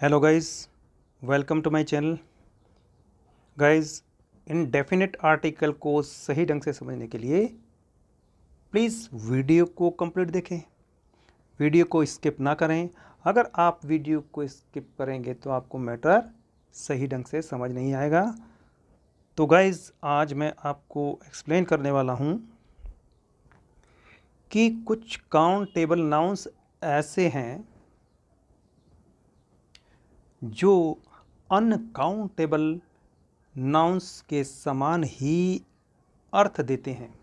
Hello guys, welcome to my channel. Guys, indefinite article को सही ढंग से समझने के लिए प्लीज़ वीडियो को कंप्लीट देखें, वीडियो को स्किप ना करें। अगर आप वीडियो को स्किप करेंगे तो आपको मैटर सही ढंग से समझ नहीं आएगा। तो गाइस, आज मैं आपको एक्सप्लेन करने वाला हूँ कि कुछ काउंटेबल नाउन्स ऐसे हैं जो अनकाउंटेबल नाउन्स के समान ही अर्थ देते हैं।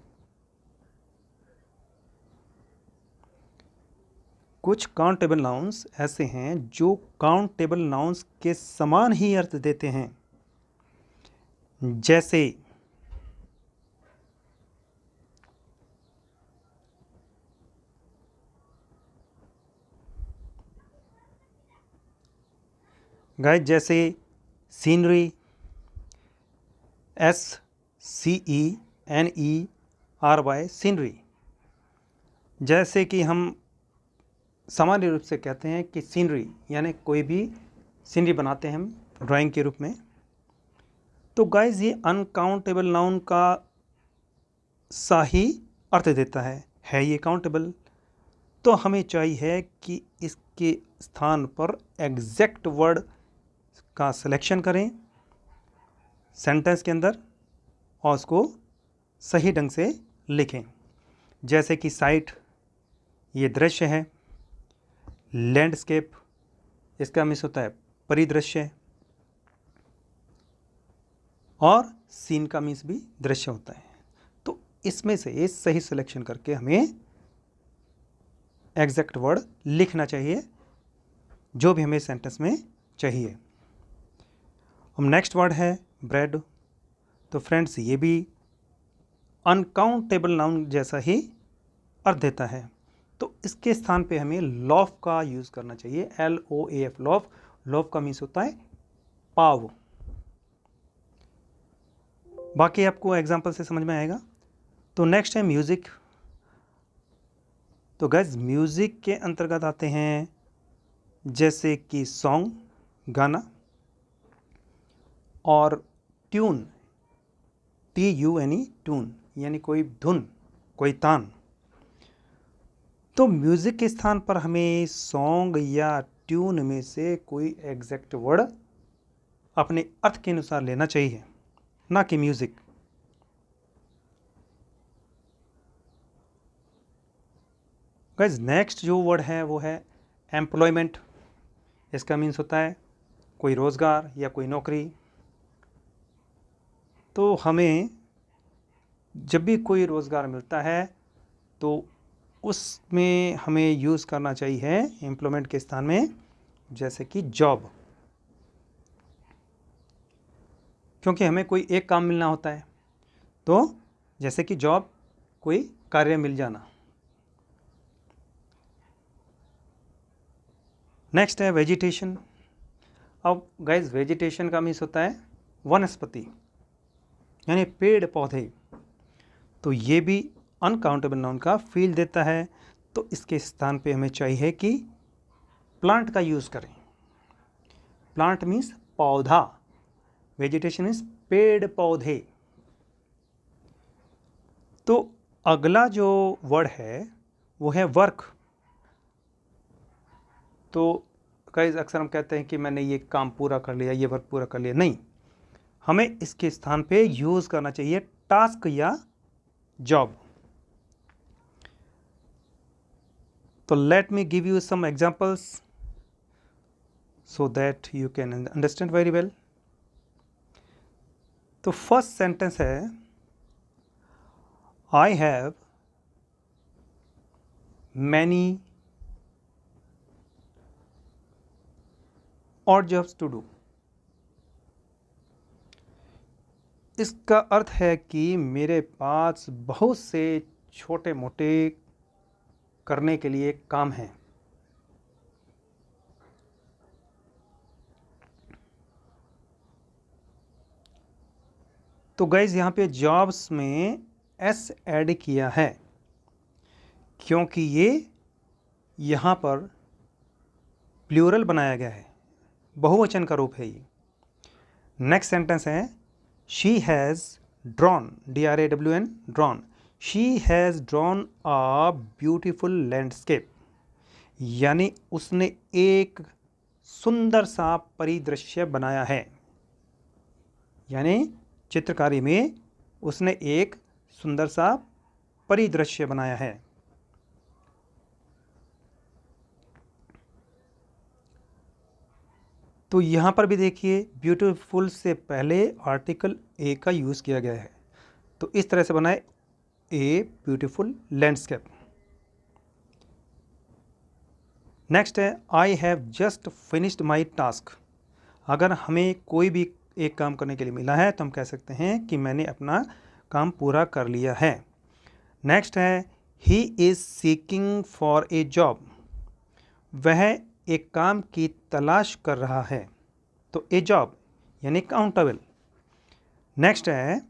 कुछ काउंटेबल नाउन्स ऐसे हैं जो काउंटेबल नाउन्स के समान ही अर्थ देते हैं। जैसे गाइस, जैसे सीनरी, SCENERY, सीनरी। जैसे कि हम सामान्य रूप से कहते हैं कि सीनरी यानी कोई भी सीनरी बनाते हैं हम ड्राइंग के रूप में। तो गाइस, ये अनकाउंटेबल नाउन का सही अर्थ देता है ये काउंटेबल। तो हमें चाहिए कि इसके स्थान पर एग्जैक्ट वर्ड का सिलेक्शन करें सेंटेंस के अंदर और उसको सही ढंग से लिखें। जैसे कि साइट, ये दृश्य है। लैंडस्केप, इसका मीन्स होता है परिदृश्य। और सीन का मीन्स भी दृश्य होता है। तो इसमें से सही सिलेक्शन करके हमें एग्जैक्ट वर्ड लिखना चाहिए जो भी हमें सेंटेंस में चाहिए। अब नेक्स्ट वर्ड है ब्रेड। तो फ्रेंड्स, ये भी अनकाउंटेबल नाउन जैसा ही अर्थ देता है। तो इसके स्थान पे हमें लॉफ का यूज़ करना चाहिए। LOAF, loaf. लॉफ का मीन्स होता है पाव। बाकी आपको एग्जाम्पल से समझ में आएगा। तो नेक्स्ट है म्यूज़िक। तो गाइस, म्यूज़िक के अंतर्गत आते हैं जैसे कि सॉन्ग, गाना, और ट्यून, TUNE, ट्यून यानी कोई धुन, कोई तान। तो म्यूज़िक के स्थान पर हमें सॉन्ग या ट्यून में से कोई एग्जैक्ट वर्ड अपने अर्थ के अनुसार लेना चाहिए, ना कि म्यूज़िक। गाइस, नेक्स्ट जो वर्ड है वो है एम्प्लॉयमेंट। इसका मीन्स होता है कोई रोज़गार या कोई नौकरी। तो हमें जब भी कोई रोज़गार मिलता है तो उसमें हमें यूज़ करना चाहिए एम्प्लॉयमेंट के स्थान में जैसे कि जॉब, क्योंकि हमें कोई एक काम मिलना होता है। तो जैसे कि जॉब, कोई कार्य मिल जाना। नेक्स्ट है वेजिटेशन। अब गाइस, वेजिटेशन का मीन्स होता है वनस्पति यानी पेड़ पौधे। तो ये भी अनकाउंटेबल नाउन का फील देता है। तो इसके स्थान पे हमें चाहिए कि प्लांट का यूज़ करें। प्लांट मीन्स पौधा, वेजिटेशन मीन्स पेड़ पौधे। तो अगला जो वर्ड है वो है वर्क। तो गाइस, अक्सर हम कहते हैं कि मैंने ये काम पूरा कर लिया, ये वर्क पूरा कर लिया। नहीं, हमें इसके स्थान पे यूज़ करना चाहिए टास्क या जॉब। तो let me give you some examples so that you can understand very well. तो फर्स्ट सेंटेंस है I have many odd jobs to do। इसका अर्थ है कि मेरे पास बहुत से छोटे मोटे करने के लिए काम हैं। तो गाइज, यहाँ पे जॉब्स में S ऐड किया है क्योंकि ये यहाँ पर प्लूरल बनाया गया है। बहुवचन का रूप है ये। नेक्स्ट सेंटेंस है she has drawn, DRAWN, drawn, she has drawn a beautiful landscape, यानी उसने एक सुंदर सा परिदृश्य बनाया है, यानी चित्रकारी में उसने एक सुंदर सा परिदृश्य बनाया है। तो यहाँ पर भी देखिए ब्यूटीफुल से पहले आर्टिकल ए का यूज़ किया गया है, तो इस तरह से बना है ए ब्यूटीफुल लैंडस्केप। नेक्स्ट है I have just finished my task. अगर हमें कोई भी एक काम करने के लिए मिला है तो हम कह सकते हैं कि मैंने अपना काम पूरा कर लिया है। नेक्स्ट है he is seeking for a job, वह एक काम की तलाश कर रहा है, तो ए जॉब यानी काउंटेबल। नेक्स्ट है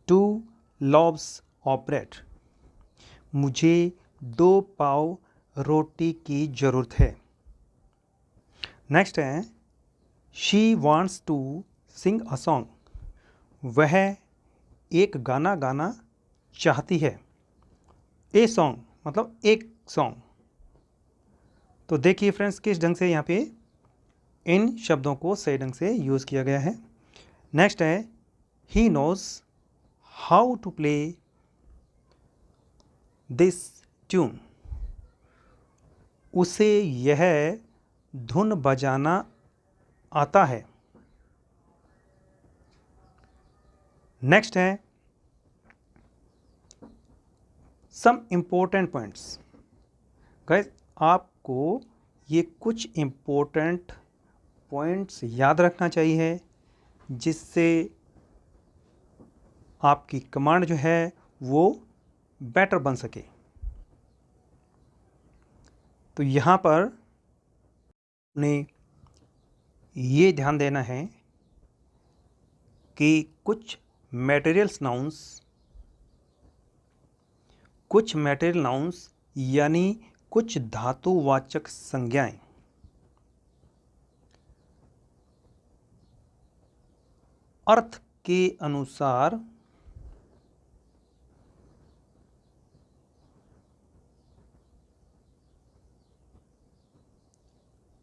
टू लॉब्स ऑफ ब्रेड, मुझे 2 पाव रोटी की ज़रूरत है। नेक्स्ट है she wants to sing a song, वह एक गाना गाना चाहती है। ए सॉन्ग मतलब एक सॉन्ग। तो देखिए फ्रेंड्स किस ढंग से यहाँ पे इन शब्दों को सही ढंग से यूज़ किया गया है। नेक्स्ट है he knows how to play this tune, उसे यह धुन बजाना आता है। नेक्स्ट है सम इम्पोर्टेंट पॉइंट्स। गाइस आपको ये कुछ इम्पोर्टेंट पॉइंट्स याद रखना चाहिए जिससे आपकी कमांड जो है वो बेटर बन सके। तो यहाँ पर उन्हें ये ध्यान देना है कि कुछ मटेरियल नाउन्स यानी कुछ धातुवाचक संज्ञाएं अर्थ के अनुसार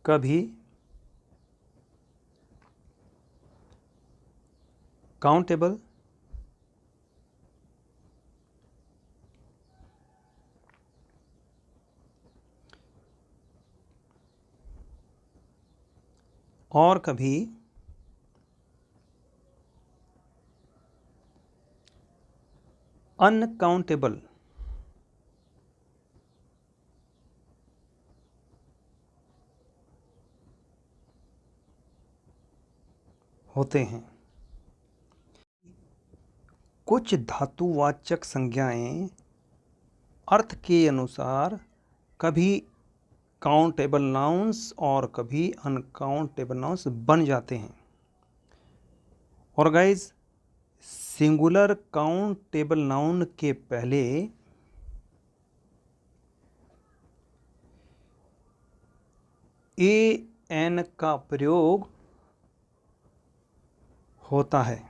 कभी काउंटेबल और कभी अनकाउंटेबल होते हैं। कुछ धातुवाचक संज्ञाएं अर्थ के अनुसार कभी काउंटेबल नाउन्स और कभी अनकाउंटेबल नाउन्स बन जाते हैं। और गाइज सिंगुलर काउंटेबल नाउन के पहले ए एन का प्रयोग होता है।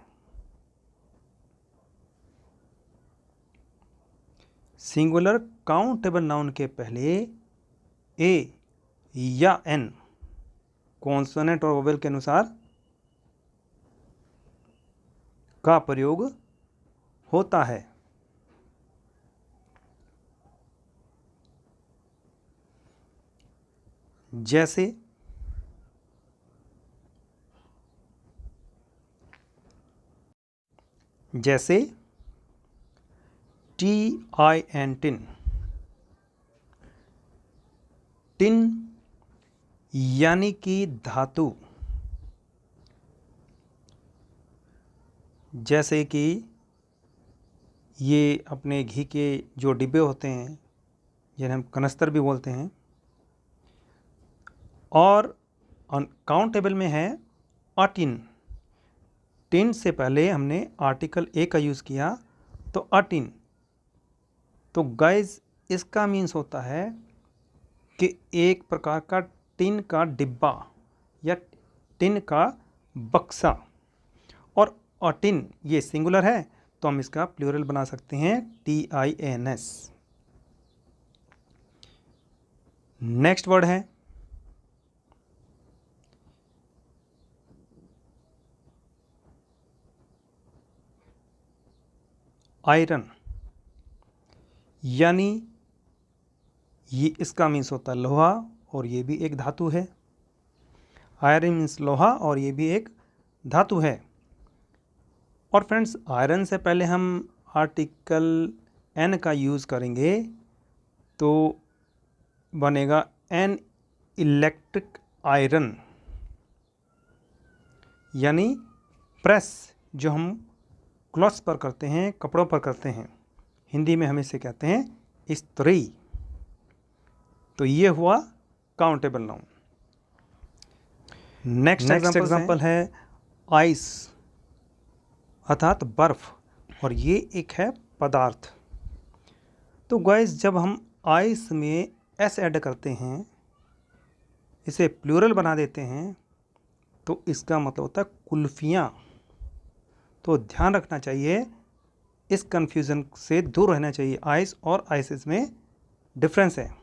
सिंगुलर काउंटेबल नाउन के पहले ए या एन कॉन्सोनेंट और वोवेल के अनुसार का प्रयोग होता है। जैसे TIN टिन, टिन यानी कि धातु। जैसे कि ये अपने घी के जो डिब्बे होते हैं जिन्हें हम कनस्तर भी बोलते हैं, और अनकाउंटेबल में है अटिन। टिन से पहले हमने आर्टिकल ए का यूज़ किया तो अटिन। तो गाइज इसका मीन्स होता है कि एक प्रकार का टिन का डिब्बा या टिन का बक्सा। और टिन ये सिंगुलर है तो हम इसका प्लूरल बना सकते हैं TINS। नेक्स्ट वर्ड है आयरन, यानी ये इसका मीन्स होता है लोहा और ये भी एक धातु है। आयरन मीन्स लोहा और ये भी एक धातु है। और फ्रेंड्स आयरन से पहले हम आर्टिकल N का यूज़ करेंगे तो बनेगा एन इलेक्ट्रिक आयरन, यानी प्रेस जो हम क्लॉथ्स पर करते हैं, कपड़ों पर करते हैं, हिंदी में हम इसे कहते हैं इस्त्री। तो ये हुआ काउंटेबल नाउन। नेक्स्ट एग्जांपल है आइस अर्थात बर्फ, और ये एक है पदार्थ। तो गाइस जब हम आइस में एस ऐड करते हैं, इसे प्लूरल बना देते हैं, तो इसका मतलब होता है कुल्फियाँ। तो ध्यान रखना चाहिए, इस कन्फ्यूज़न से दूर रहना चाहिए। आइस और आइसिस में डिफरेंस है।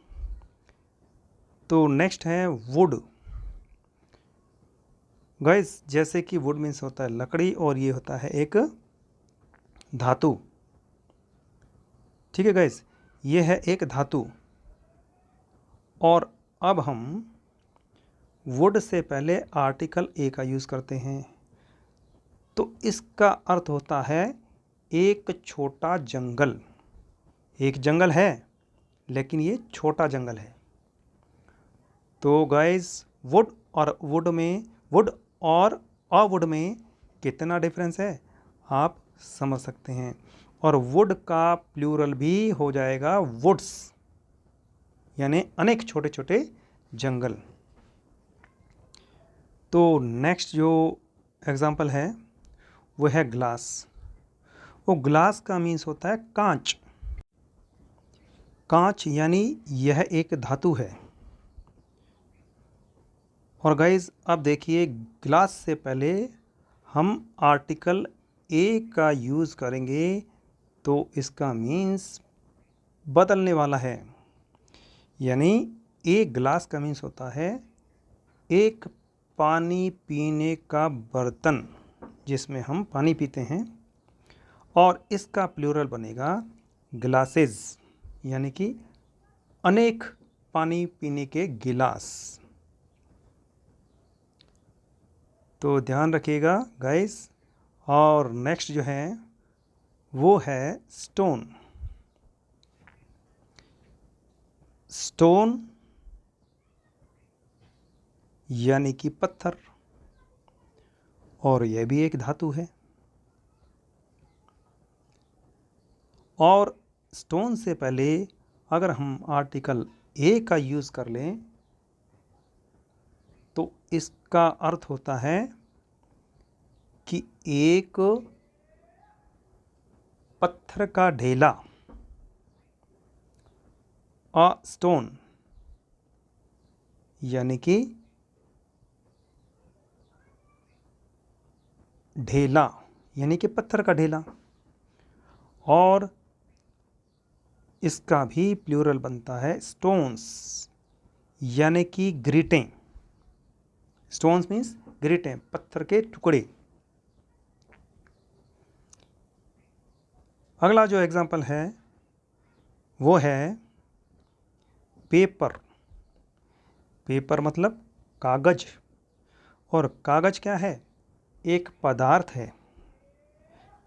तो नेक्स्ट है वुड। गाइस जैसे कि वुड मीन्स होता है लकड़ी और ये होता है एक धातु। ठीक है गाइस, ये है एक धातु। और अब हम वुड से पहले आर्टिकल ए का यूज़ करते हैं, तो इसका अर्थ होता है एक छोटा जंगल। एक जंगल है लेकिन ये छोटा जंगल है। तो गाइस वुड और वुड में कितना डिफरेंस है आप समझ सकते हैं। और वुड का प्लूरल भी हो जाएगा वुड्स, यानी अनेक छोटे छोटे जंगल। तो नेक्स्ट जो एग्जाम्पल है वो है ग्लास। वो ग्लास का मीन्स होता है कांच। कांच यानी यह एक धातु है। और गाइज अब देखिए, ग्लास से पहले हम आर्टिकल ए का यूज़ करेंगे तो इसका मीन्स बदलने वाला है। यानी एक ग्लास का मीन्स होता है एक पानी पीने का बर्तन जिसमें हम पानी पीते हैं, और इसका प्लूरल बनेगा ग्लासेस, यानी कि अनेक पानी पीने के गिलास। तो ध्यान रखिएगा गाइस। और नेक्स्ट जो है वो है स्टोन। स्टोन यानी कि पत्थर, और यह भी एक धातु है। और स्टोन से पहले अगर हम आर्टिकल ए का यूज़ कर लें तो इसका अर्थ होता है कि एक पत्थर का ढेला। अ स्टोन यानी कि ढेला, यानी कि पत्थर का ढेला। और इसका भी प्लूरल बनता है स्टोन्स, यानी कि ग्रीटें। स्टोन्स मीन्स ग्रीटें, पत्थर के टुकड़े। अगला जो एग्जाम्पल है वो है पेपर। पेपर मतलब कागज, और कागज क्या है? एक पदार्थ है।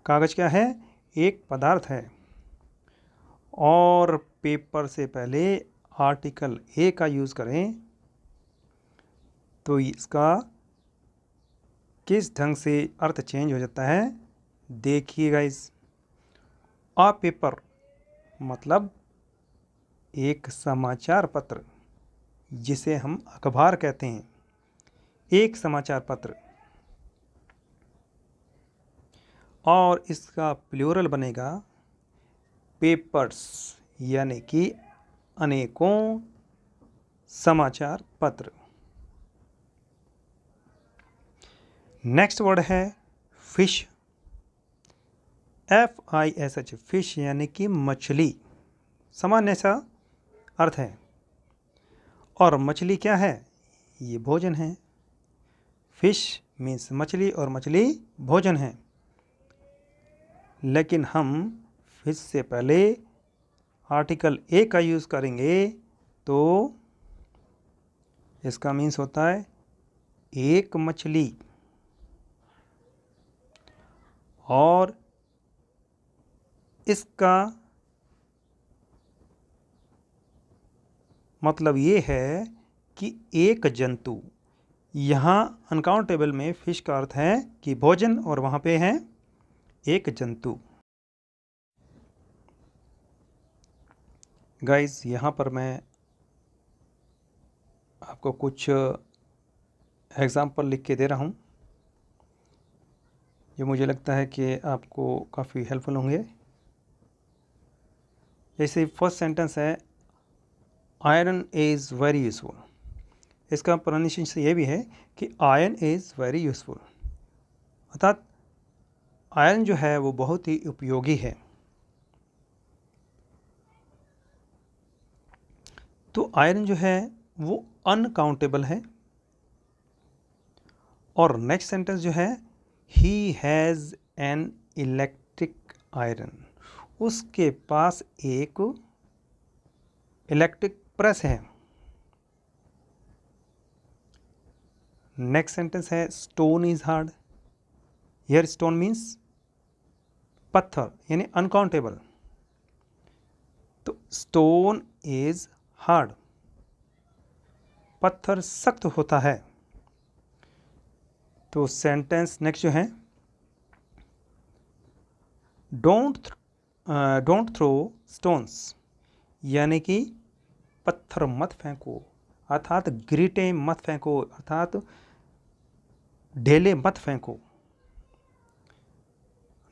कागज क्या है? एक पदार्थ है। और पेपर से पहले आर्टिकल ए का यूज़ करें तो इसका किस ढंग से अर्थ चेंज हो जाता है, देखिएगा। आ पेपर मतलब एक समाचार पत्र, जिसे हम अखबार कहते हैं, एक समाचार पत्र। और इसका प्लूरल बनेगा पेपर्स, यानी कि अनेकों समाचार पत्र। नेक्स्ट वर्ड है फिश, FISH, फिश यानी कि मछली, सामान्य सा अर्थ है। और मछली क्या है? ये भोजन है। फिश मीन्स मछली और मछली भोजन है। लेकिन हम फिश से पहले आर्टिकल ए का यूज़ करेंगे तो इसका मीन्स होता है एक मछली, और इसका मतलब ये है कि एक जंतु। यहाँ अनकाउंटेबल में फिश का अर्थ है कि भोजन, और वहाँ पे है एक जंतु। गाइस, यहाँ पर मैं आपको कुछ एग्ज़ाम्पल लिख के दे रहा हूँ, जो मुझे लगता है कि आपको काफ़ी हेल्पफुल होंगे। जैसे फर्स्ट सेंटेंस है आयरन इज़ वेरी यूज़फुल। इसका प्रोनाउंसिएशन ये भी है कि आयरन इज़ वेरी यूज़फुल, अर्थात आयरन जो है वो बहुत ही उपयोगी है। तो आयरन जो है वो अनकाउंटेबल है। और नेक्स्ट सेंटेंस जो है he has an electric iron, उसके पास एक इलेक्ट्रिक प्रेस है। नेक्स्ट सेंटेंस है stone is hard. Here stone means पत्थर, यानी अनकाउंटेबल। तो स्टोन इज हार्ड, पत्थर सख्त होता है। तो सेंटेंस नेक्स्ट जो है डोंट थ्रो स्टोन्स, यानी कि पत्थर मत फेंको, अर्थात गिरटे मत फेंको, अर्थात ढेले मत फेंको।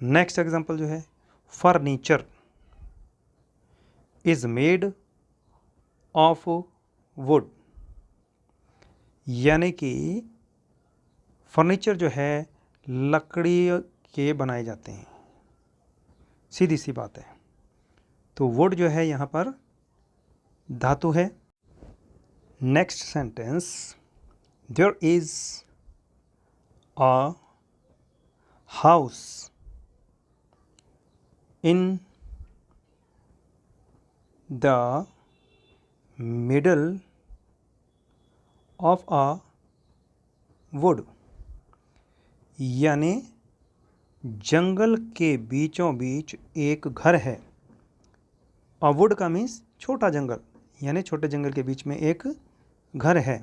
नेक्स्ट एग्जांपल जो है furniture is made of would, यानी कि फर्नीचर जो है लकड़ी के बनाए जाते हैं, सीधी सी बात है। तो वुड जो है यहाँ पर धातु है। Next sentence there is a house in the middle of a wood, यानी जंगल के बीचों बीच एक घर है। अ वुड का मीन्स छोटा जंगल, यानी छोटे जंगल के बीच में एक घर है।